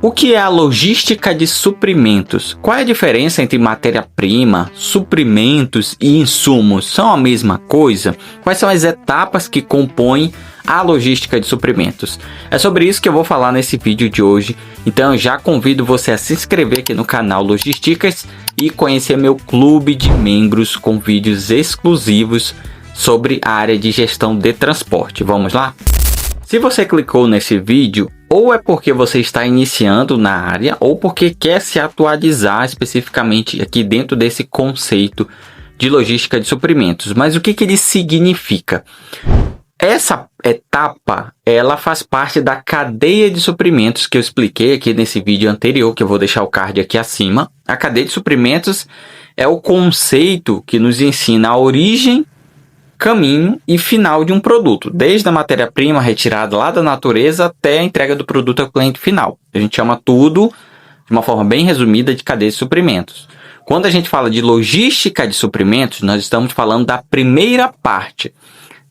O que é a logística de suprimentos? Qual é a diferença entre matéria-prima, suprimentos e insumos? São a mesma coisa? Quais são as etapas que compõem a logística de suprimentos? É sobre isso que eu vou falar nesse vídeo de hoje. Então eu já convido você a se inscrever aqui no canal Logisticas e conhecer meu clube de membros com vídeos exclusivos sobre a área de gestão de transporte. Vamos lá? Se você clicou nesse vídeo, ou é porque você está iniciando na área, ou porque quer se atualizar especificamente aqui dentro desse conceito de logística de suprimentos. Mas o que ele significa? Essa etapa, ela faz parte da cadeia de suprimentos que eu expliquei aqui nesse vídeo anterior, que eu vou deixar o card aqui acima. A cadeia de suprimentos é o conceito que nos ensina a origem, caminho e final de um produto, desde a matéria-prima retirada lá da natureza até a entrega do produto ao cliente final. A gente chama tudo, de uma forma bem resumida, de cadeia de suprimentos. Quando a gente fala de logística de suprimentos, nós estamos falando da primeira parte,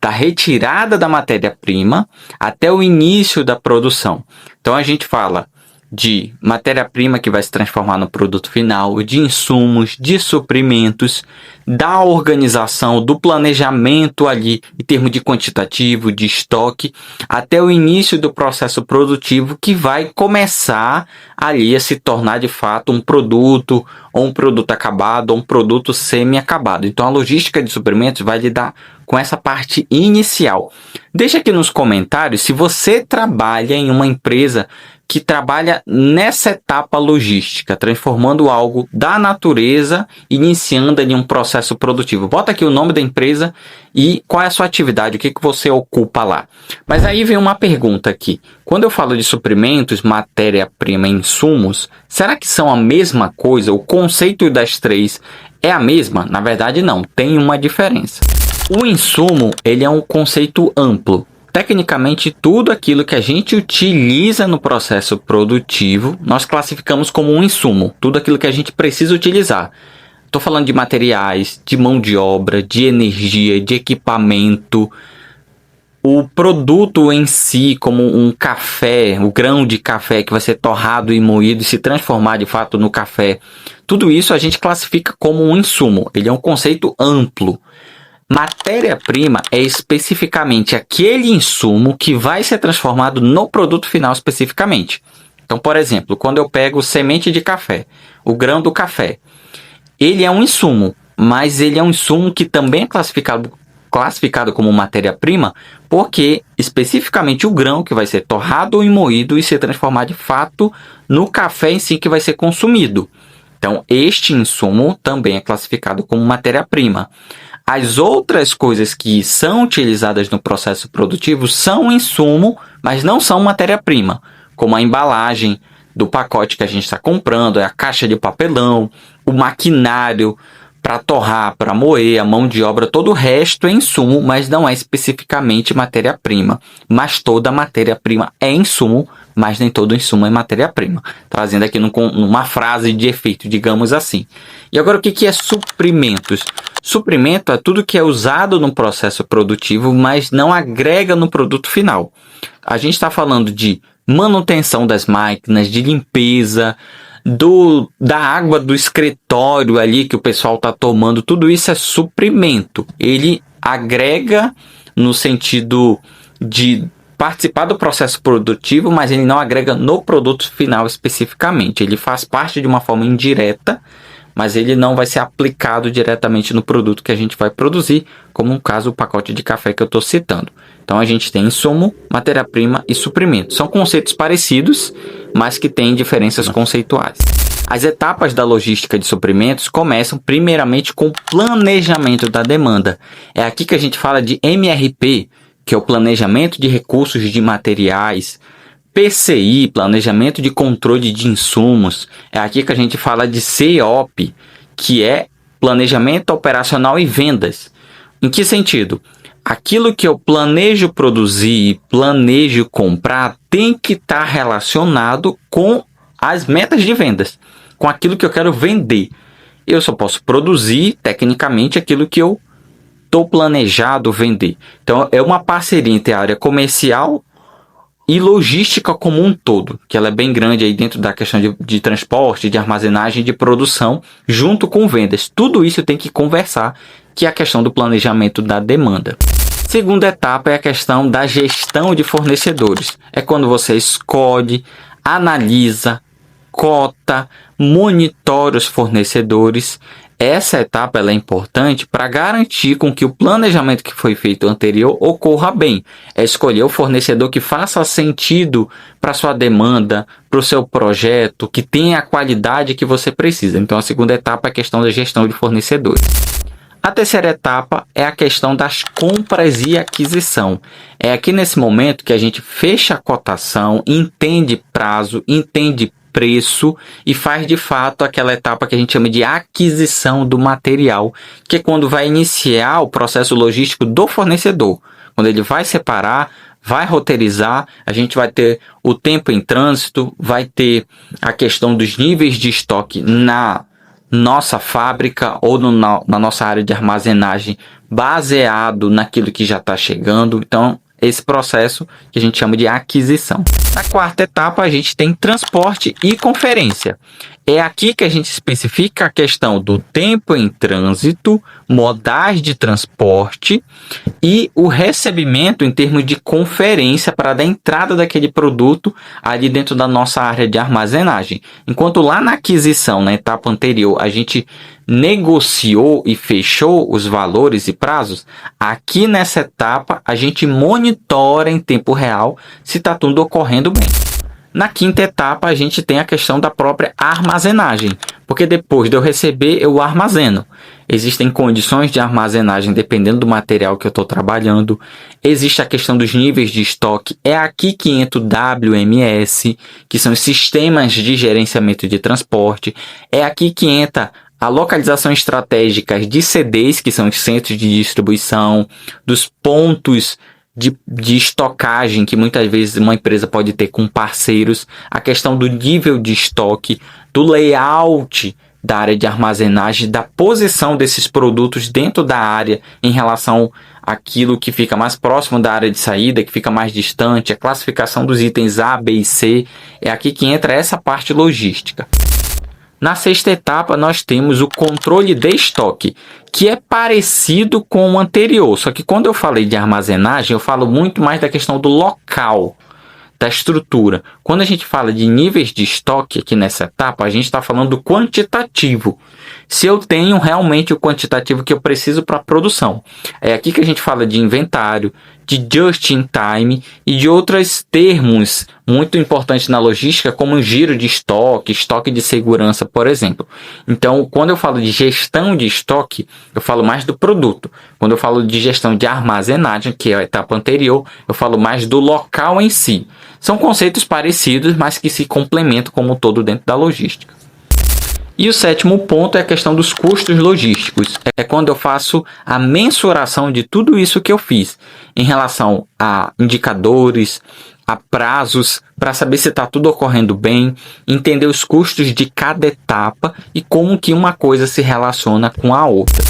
da retirada da matéria-prima até o início da produção. Então a gente fala de matéria-prima que vai se transformar no produto final, de insumos, de suprimentos, da organização, do planejamento ali em termos de quantitativo, de estoque, até o início do processo produtivo que vai começar ali a se tornar de fato um produto, ou um produto acabado, ou um produto semi-acabado. Então a logística de suprimentos vai lidar com essa parte inicial. Deixa aqui nos comentários se você trabalha em uma empresa que trabalha nessa etapa logística, transformando algo da natureza, iniciando ali um processo produtivo. Bota aqui o nome da empresa e qual é a sua atividade, o que você ocupa lá. Mas aí vem uma pergunta aqui. Quando eu falo de suprimentos, matéria-prima e insumos, será que são a mesma coisa? O conceito das três é a mesma? Na verdade, não. Tem uma diferença. O insumo, ele é um conceito amplo. Tecnicamente, tudo aquilo que a gente utiliza no processo produtivo, nós classificamos como um insumo. Tudo aquilo que a gente precisa utilizar. Estou falando de materiais, de mão de obra, de energia, de equipamento. O produto em si, como um café, o grão de café que vai ser torrado e moído e se transformar de fato no café. Tudo isso a gente classifica como um insumo. Ele é um conceito amplo. Matéria-prima é especificamente aquele insumo que vai ser transformado no produto final especificamente. Então, por exemplo, quando eu pego semente de café, o grão do café, ele é um insumo, mas ele é um insumo que também é classificado como matéria-prima, porque especificamente o grão que vai ser torrado e moído e ser transformado de fato no café em si que vai ser consumido. Então, este insumo também é classificado como matéria-prima. As outras coisas que são utilizadas no processo produtivo são insumo, mas não são matéria-prima, como a embalagem do pacote que a gente está comprando, a caixa de papelão, o maquinário para torrar, para moer, a mão de obra, todo o resto é insumo, mas não é especificamente matéria-prima. Mas toda matéria-prima é insumo, mas nem todo insumo é matéria-prima. Trazendo aqui numa frase de efeito, digamos assim. E agora o que é suprimentos? Suprimento é tudo que é usado no processo produtivo, mas não agrega no produto final. A gente está falando de manutenção das máquinas, de limpeza, da água do escritório ali que o pessoal está tomando. Tudo isso é suprimento. Ele agrega no sentido de participar do processo produtivo, mas ele não agrega no produto final especificamente. Ele faz parte de uma forma indireta, mas ele não vai ser aplicado diretamente no produto que a gente vai produzir, como no caso o pacote de café que eu estou citando. Então a gente tem insumo, matéria-prima e suprimento. São conceitos parecidos, mas que têm diferenças conceituais. As etapas da logística de suprimentos começam primeiramente com o planejamento da demanda. É aqui que a gente fala de MRP, que é o planejamento de recursos de materiais, PCI, planejamento de controle de insumos. É aqui que a gente fala de COP, que é planejamento operacional e vendas. Em que sentido? Aquilo que eu planejo produzir e planejo comprar tem que estar relacionado com as metas de vendas, com aquilo que eu quero vender. Eu só posso produzir, tecnicamente, aquilo que eu estou planejado vender. Então, é uma parceria entre a área comercial, e logística como um todo, que ela é bem grande aí dentro da questão de transporte, de armazenagem, de produção, junto com vendas. Tudo isso tem que conversar, que é a questão do planejamento da demanda. Segunda etapa é a questão da gestão de fornecedores. É quando você escolhe, analisa, cota, monitora os fornecedores. Essa etapa ela é importante para garantir com que o planejamento que foi feito anterior ocorra bem. É escolher o fornecedor que faça sentido para sua demanda, para o seu projeto, que tenha a qualidade que você precisa. Então a segunda etapa é a questão da gestão de fornecedores. A terceira etapa é a questão das compras e aquisição. É aqui nesse momento que a gente fecha a cotação, entende prazo, entende preço e faz de fato aquela etapa que a gente chama de aquisição do material, que é quando vai iniciar o processo logístico do fornecedor. Quando ele vai separar, vai roteirizar, a gente vai ter o tempo em trânsito, vai ter a questão dos níveis de estoque na nossa fábrica ou na nossa área de armazenagem, baseado naquilo que já está chegando. Então, esse processo que a gente chama de aquisição. Na quarta etapa, a gente tem transporte e conferência. É aqui que a gente especifica a questão do tempo em trânsito, modais de transporte e o recebimento em termos de conferência para dar entrada daquele produto ali dentro da nossa área de armazenagem. Enquanto lá na aquisição, na etapa anterior, a gente negociou e fechou os valores e prazos, aqui nessa etapa a gente monitora em tempo real se está tudo ocorrendo bem. Na quinta etapa, a gente tem a questão da própria armazenagem, porque depois de eu receber, eu armazeno. Existem condições de armazenagem dependendo do material que eu estou trabalhando. Existe a questão dos níveis de estoque. É aqui que entra o WMS, que são os sistemas de gerenciamento de transporte. É aqui que entra a localização estratégica de CDs, que são os centros de distribuição, dos pontos de estocagem que muitas vezes uma empresa pode ter com parceiros, a questão do nível de estoque, do layout da área de armazenagem, da posição desses produtos dentro da área em relação àquilo que fica mais próximo da área de saída, que fica mais distante, a classificação dos itens A, B e C. É aqui que entra essa parte logística. Na sexta etapa, nós temos o controle de estoque, que é parecido com o anterior, só que quando eu falei de armazenagem, eu falo muito mais da questão do local, da estrutura. Quando a gente fala de níveis de estoque aqui nessa etapa, a gente está falando do quantitativo. Se eu tenho realmente o quantitativo que eu preciso para a produção. É aqui que a gente fala de inventário, de just in time e de outros termos muito importantes na logística, como giro de estoque, estoque de segurança, por exemplo. Então, quando eu falo de gestão de estoque, eu falo mais do produto. Quando eu falo de gestão de armazenagem, que é a etapa anterior, eu falo mais do local em si. São conceitos parecidos, mas que se complementam como um todo dentro da logística. E o sétimo ponto é a questão dos custos logísticos. É quando eu faço a mensuração de tudo isso que eu fiz em relação a indicadores, a prazos, para saber se está tudo ocorrendo bem, entender os custos de cada etapa e como que uma coisa se relaciona com a outra.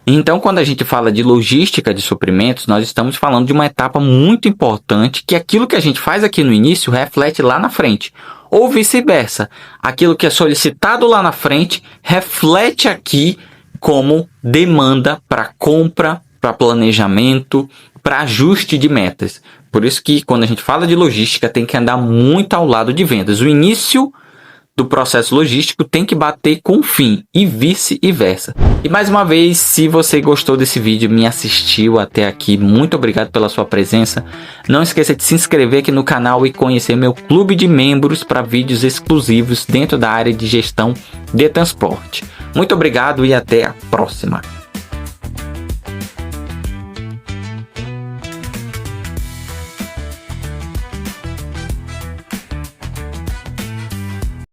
Então, quando a gente fala de logística de suprimentos, nós estamos falando de uma etapa muito importante, que aquilo que a gente faz aqui no início reflete lá na frente. Ou vice-versa, aquilo que é solicitado lá na frente reflete aqui como demanda para compra, para planejamento, para ajuste de metas. Por isso que quando a gente fala de logística tem que andar muito ao lado de vendas. O início do processo logístico tem que bater com o fim e vice-versa. E mais uma vez, se você gostou desse vídeo, me assistiu até aqui, muito obrigado pela sua presença. Não esqueça de se inscrever aqui no canal e conhecer meu clube de membros para vídeos exclusivos dentro da área de gestão de transporte. Muito obrigado e até a próxima.